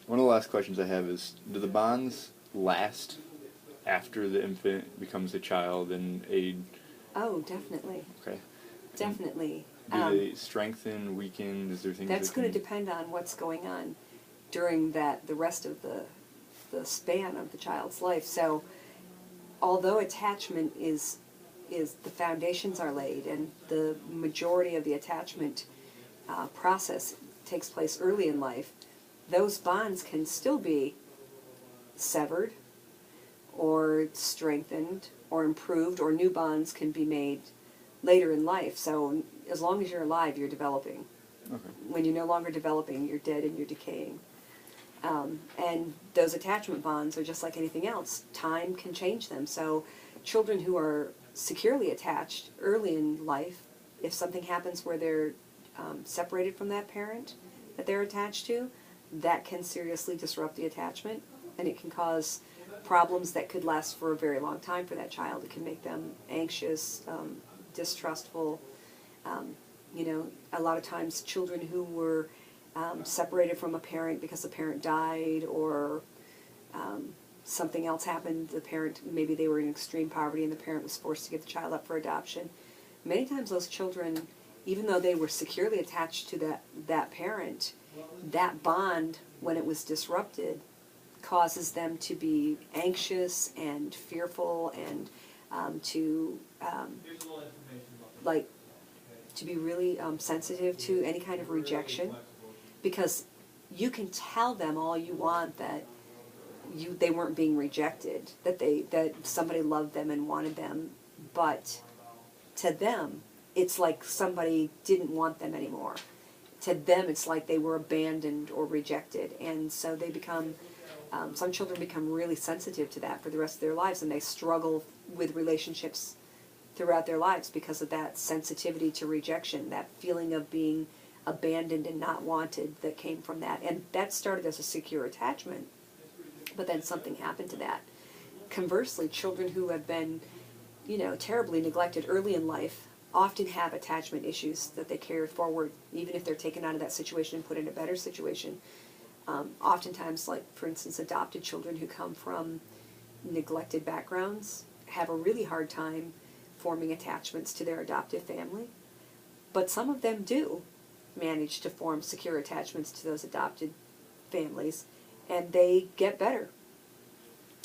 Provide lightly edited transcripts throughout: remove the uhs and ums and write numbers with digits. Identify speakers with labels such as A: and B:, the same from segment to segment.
A: One of the last questions I have is, do the bonds last after the infant becomes a child and a...
B: Oh, definitely.
A: Okay.
B: Definitely.
A: Do they strengthen, weaken? Is there things
B: That's
A: that
B: going
A: can...
B: to depend on what's going on during the rest of the span of the child's life. So, although attachment is the foundations are laid, and the majority of the attachment process takes place early in life, those bonds can still be severed or strengthened or improved, or new bonds can be made later in life. So as long as you're alive, you're developing.
A: Okay.
B: When you're no longer developing, you're dead and you're decaying. And those attachment bonds are just like anything else. Time can change them. So children who are securely attached early in life, if something happens where they're separated from that parent that they're attached to, that can seriously disrupt the attachment, and it can cause problems that could last for a very long time for that child. It can make them anxious, distrustful. A lot of times children who were separated from a parent because the parent died, or something else happened, the parent, maybe they were in extreme poverty and the parent was forced to give the child up for adoption. Many times those children, even though they were securely attached to that parent, that bond, when it was disrupted, causes them to be anxious and fearful, and to be really sensitive to any kind of rejection, because you can tell them all you want that they weren't being rejected, that somebody loved them and wanted them, but to them it's like somebody didn't want them anymore. To them it's like they were abandoned or rejected, and so they become some children become really sensitive to that for the rest of their lives, and they struggle with relationships throughout their lives because of that sensitivity to rejection, that feeling of being abandoned and not wanted that came from that. And that started as a secure attachment, but then something happened to that. Conversely, children who have been, terribly neglected early in life often have attachment issues that they carry forward, even if they're taken out of that situation and put in a better situation. Oftentimes, like, for instance, adopted children who come from neglected backgrounds have a really hard time forming attachments to their adoptive family, but some of them do manage to form secure attachments to those adopted families, and they get better,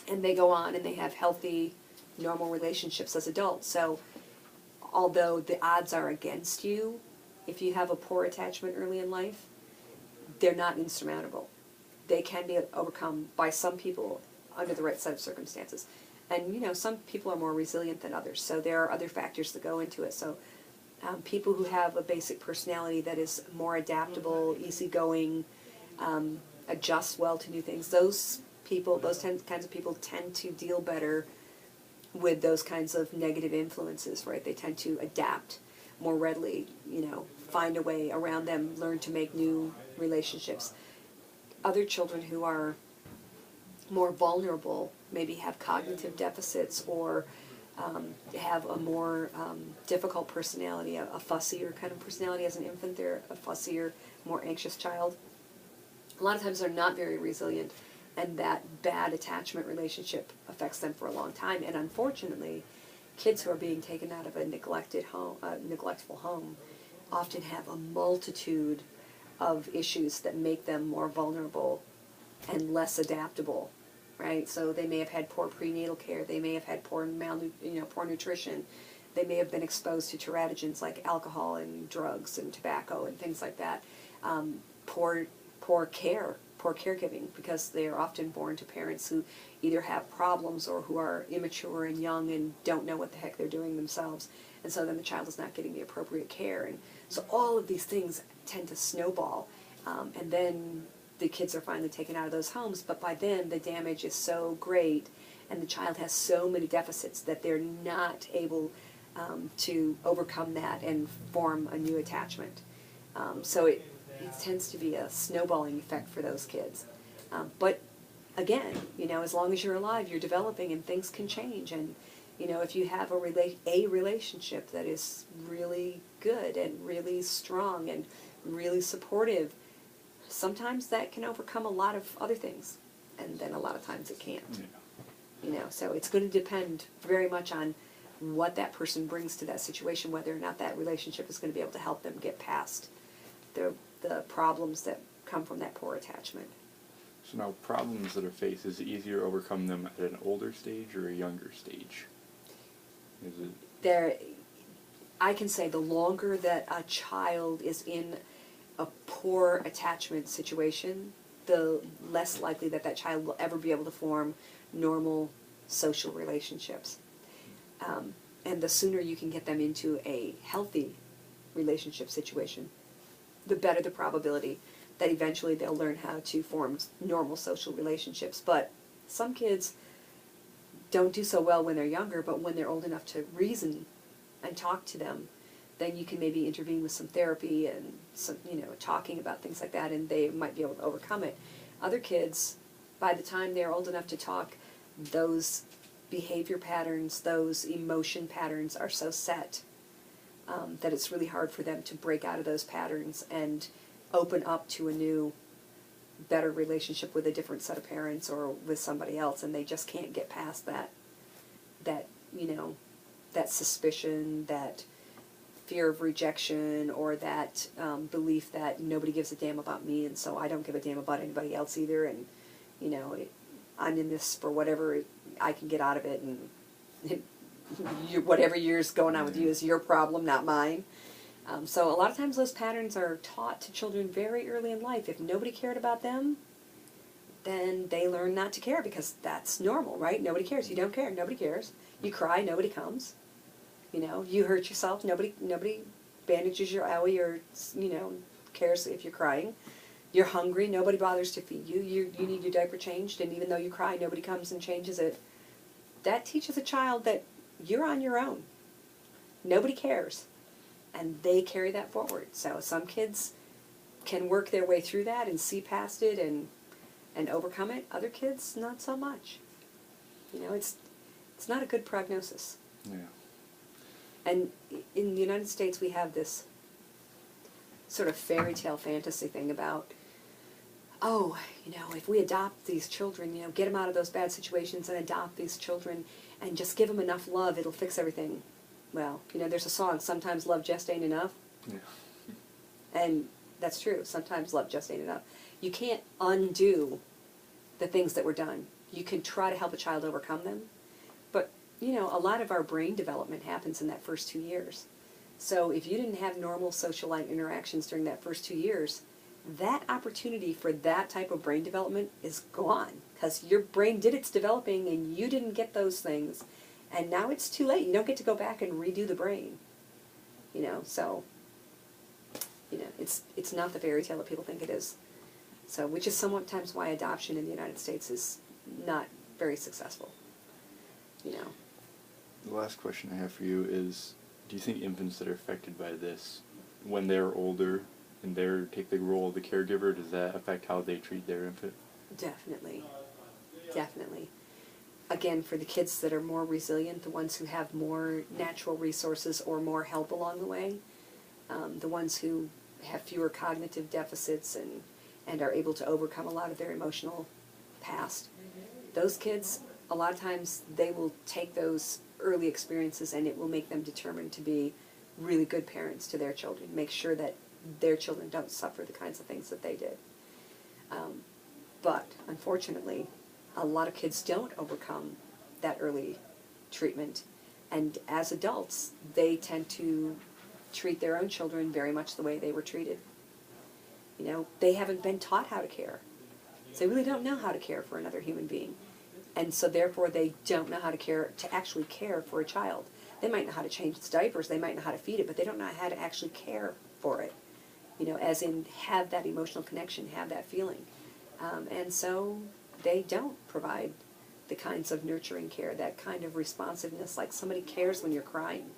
B: and they go on and they have healthy, normal relationships as adults. So although the odds are against you if you have a poor attachment early in life, they're not insurmountable. They can be overcome by some people under the right set of circumstances. And, some people are more resilient than others, so there are other factors that go into it. So people who have a basic personality that is more adaptable, easygoing, adjust well to new things, those kinds of people tend to deal better with those kinds of negative influences, right? They tend to adapt more readily, find a way around them, learn to make new relationships. Other children who are more vulnerable maybe have cognitive deficits, or have a more difficult personality, a fussier kind of personality. As an infant, they're a fussier, more anxious child. A lot of times they're not very resilient, and that bad attachment relationship affects them for a long time. And unfortunately, kids who are being taken out of a neglectful home often have a multitude of issues that make them more vulnerable and less adaptable, right? So they may have had poor prenatal care, they may have had poor nutrition, they may have been exposed to teratogens like alcohol and drugs and tobacco and things like that. Poor caregiving, because they are often born to parents who either have problems or who are immature and young and don't know what the heck they're doing themselves, and so then the child is not getting the appropriate care. And so all of these things tend to snowball, and then the kids are finally taken out of those homes, but by then the damage is so great and the child has so many deficits that they're not able to overcome that and form a new attachment. So it tends to be a snowballing effect for those kids. But again, as long as you're alive, you're developing, and things can change. And if you have a relationship that is really good and really strong and really supportive, sometimes that can overcome a lot of other things, and then a lot of times it can't.
A: Yeah.
B: You know, so it's going to depend very much on what that person brings to that situation, whether or not that relationship is going to be able to help them get past the problems that come from that poor attachment.
A: So now, problems that are faced, is it easier to overcome them at an older stage or a younger stage? Is it?
B: There, I can say the longer that a child is in a poor attachment situation, the less likely that that child will ever be able to form normal social relationships. And the sooner you can get them into a healthy relationship situation, the better the probability that eventually they'll learn how to form normal social relationships. But some kids don't do so well when they're younger, but when they're old enough to reason and talk to them, then you can maybe intervene with some therapy and some, you know, talking about things like that, and they might be able to overcome it. Other kids, by the time they're old enough to talk, those behavior patterns, those emotion patterns are so set that it's really hard for them to break out of those patterns and open up to a new, better relationship with a different set of parents or with somebody else, and they just can't get past that you know, that suspicion, that fear of rejection, or that belief that nobody gives a damn about me, and so I don't give a damn about anybody else either, and you know, I'm in this for whatever I can get out of it, and whatever yours going on with you is your problem, not mine. So a lot of times those patterns are taught to children very early in life. If nobody cared about them, then they learn not to care because that's normal, right? Nobody cares. You don't care. Nobody cares. You cry. Nobody comes. You know, you hurt yourself. Nobody bandages your owie or, you know, cares if you're crying. You're hungry. Nobody bothers to feed you. You need your diaper changed, and even though you cry, nobody comes and changes it. That teaches a child that you're on your own. Nobody cares. And they carry that forward. So some kids can work their way through that and see past it and overcome it. Other kids, not so much. You know, it's not a good prognosis.
A: Yeah.
B: And in the United States, we have this sort of fairy tale fantasy thing about, oh, you know, if we adopt these children, you know, get them out of those bad situations and adopt these children and just give them enough love, it'll fix everything. Well, you know, there's a song, sometimes love just ain't enough.
A: Yeah.
B: And that's true. Sometimes love just ain't enough. You can't undo the things that were done. You can try to help a child overcome them. But, you know, a lot of our brain development happens in that first 2 years. So if you didn't have normal social interactions during that first 2 years, that opportunity for that type of brain development is gone. Because your brain did its developing and you didn't get those things. And now it's too late. You don't get to go back and redo the brain. You know, so, you know, it's not the fairy tale that people think it is. So, which is sometimes why adoption in the United States is not very successful. You know.
A: The last question I have for you is, do you think infants that are affected by this, when they're older and they take the role of the caregiver, does that affect how they treat their infant?
B: Definitely. Definitely. Again, for the kids that are more resilient, the ones who have more natural resources or more help along the way, the ones who have fewer cognitive deficits and are able to overcome a lot of their emotional past, those kids, a lot of times they will take those early experiences and it will make them determined to be really good parents to their children, make sure that their children don't suffer the kinds of things that they did. But unfortunately, a lot of kids don't overcome that early treatment, and as adults, they tend to treat their own children very much the way they were treated. You know, they haven't been taught how to care. So they really don't know how to care for another human being. And so therefore they don't know how to actually care for a child. They might know how to change its diapers, they might know how to feed it, but they don't know how to actually care for it. You know, as in have that emotional connection, have that feeling. And so they don't provide the kinds of nurturing care, that kind of responsiveness, like somebody cares when you're crying.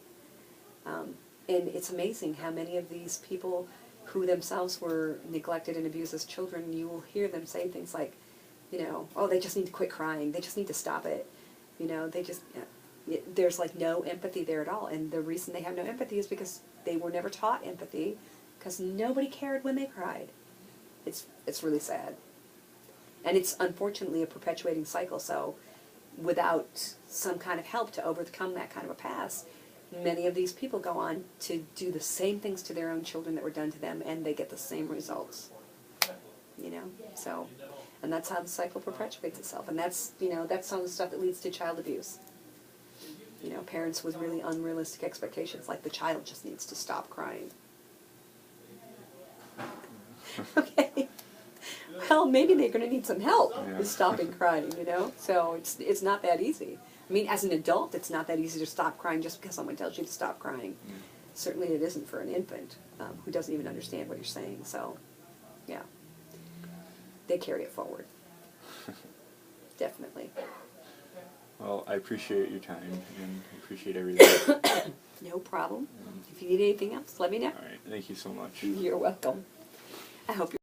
B: And it's amazing how many of these people who themselves were neglected and abused as children, you will hear them say things like, you know, oh, they just need to quit crying, they just need to stop it. You know, they just, there's like no empathy there at all. And the reason they have no empathy is because they were never taught empathy, because nobody cared when they cried. It's really sad. And it's unfortunately a perpetuating cycle, so without some kind of help to overcome that kind of a past, many of these people go on to do the same things to their own children that were done to them, and they get the same results. You know, so, and that's how the cycle perpetuates itself, and that's, you know, that's some of the stuff that leads to child abuse. You know, parents with really unrealistic expectations, like the child just needs to stop crying. Okay. Well, maybe they're going to need some help
A: Yeah.
B: with stopping crying, you know? So it's not that easy. I mean, as an adult, it's not that easy to stop crying just because someone tells you to stop crying.
A: Mm.
B: Certainly it isn't for an infant who doesn't even understand what you're saying. So, yeah. They carry it forward. Definitely.
A: Well, I appreciate your time and appreciate everything.
B: No problem.
A: Um,
B: If you need anything else, let me know.
A: all right, thank you so much.
B: You're welcome. I hope you're